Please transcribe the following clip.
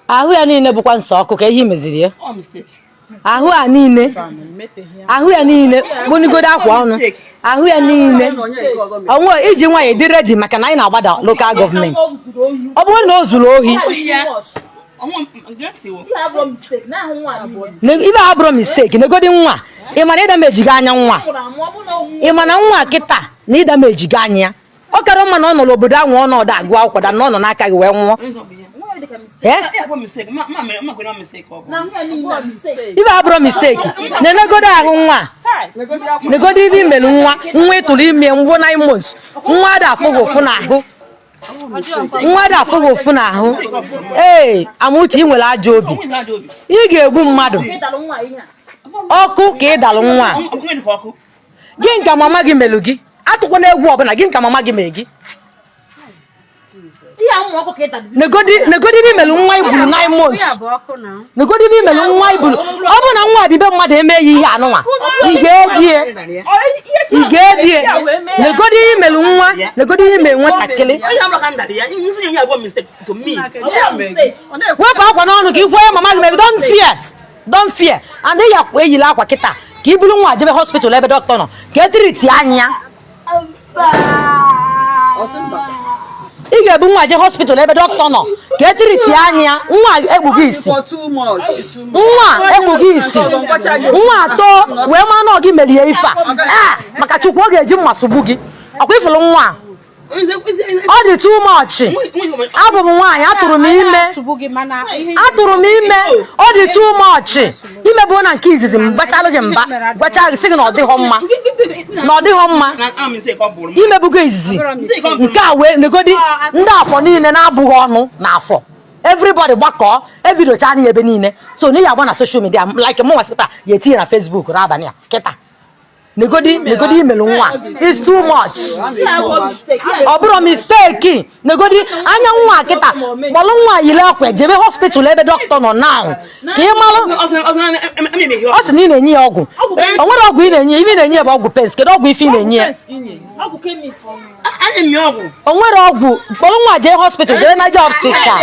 ahụ ya niile bụkwa nsọ ọkụ ka ihe meziri ya ahụ ya niile gbunigodo akwa ọnụ ahụ ya niile onwe iji nwanyị dị redi maka na anyị na-agbada lokal gọọmenti ọ bụrụ na o zuru ohi ibe abụrụ misteki negodi nwa ị mana ịda mejiga anya nwa ị mana nwa kịta na ịda mejiga anya ya ọ kara mma na ọ nọ n'obodo ahụ ọ nọdụ agụ akwụkwọ da na ọ nọ n'aka gị wee nwụọ ibe abụrụ misteki na-enegodo ahụ nwa negodo ibe imelu nwa ịtụrụ ime ngwụ na imos nwa ada afụ gị ụfụ n'ahụ ee Amuche ị nwere ajọ obi ị ga-egbu mmadụ ọkụ ka ị dalụ nwa gị nka mama gị melụ gị atụkwana egwu ọbụla gị nka mama gị mere gị negodi imelu nwa ibulu 9 months negodi imelu nwa ibulu ọ bụ na nwa bibe mmadụ emeghị ihe anụnwa ị ga-ebie negodi imelu nwa negodi ime nwatakịrị wepụ akwa n'ọnụ ka ikwe mama gị mere don't fear and ya kwa eyila akwa kịta ka i buru nwa jebe hospital ebe dọkịta nọ ka etiriti anya ị ga-ebu nwa je hospital ebe dọkịta nọ ka etiriti anya nwa egbughị isi nwa atọ wee ma na ọ gị merie ife a maka Chukwu ọ ga-eji mma sụgbu gị ọkwa ifụrụ nwa ọ dị too much abụ m nwaanyị atụrụ m ime ọ dị too much imebụ na nke izizi m gbachalụ gị mba gbacha gị sị gị na ọ dịghọ mma imebugo izizi nke a wee negodi ndị afọ niile na-abụghị ọnụ n'afọ everybody gbakọ evidocha anya ebe niile so n'ihi agba na social media like mụ nwasịta ya etinye na Facebook n'abalị a kịta negodi imelu nwa is too much ọ bụrụ mistake negodi anya nwa kịta kpọlụ nwa yile akwa jebe hospital ebe dọkịta nọ now ka ị malụ ọ sị na ị na-enye ya ọgwụ o nwere ọgwụ ị na-enye ibe ị na-enye bụ ọgwụ pens kedu ọgwụ ife ị na-enye ya o nwere ọgwụ kpọlụ nwa jee hospital jebe na job sika